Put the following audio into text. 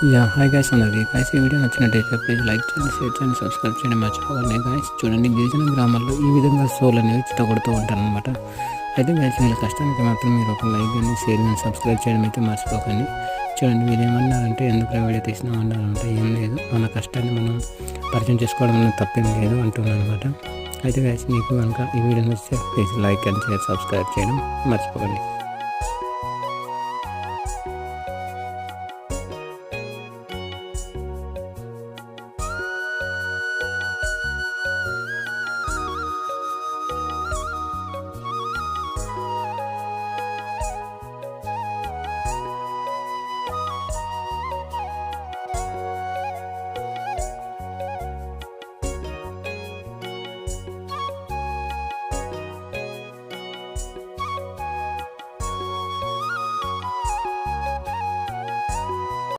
Hi guys అందరికీ guys ఈ video నచ్చినట్టయితే ప్లీజ్ లైక్ చేయండి, షేర్ చేయండి, సబ్స్క్రైబ్ చేయండి మర్చిపోకండి గైస్. చూడండి, గిరిజన గ్రామాల్లో ఈ విధంగా సోల్ అనేవి చిట్టగొడుతూ ఉంటారనమాట. అయితే గైస్ వీళ్ళ కష్టానికి మాత్రం మీరు ఒక లైక్ కానీ షేర్ కానీ సబ్స్క్రైబ్ చేయడం అయితే మర్చిపోకండి. చూడండి, వీళ్ళు ఏమన్నారంటే ఎందుకు వీడియో తీసినా అన్నారంటే ఏం లేదు, మన కష్టాన్ని మనం పరిచయం చేసుకోవడం అనేది తప్పేం లేదు అంటున్నాను అనమాట. అయితే గైస్ మీకు కనుక ఈ వీడియో నచ్చితే please like and share subscribe చేయడం మర్చిపోకండి.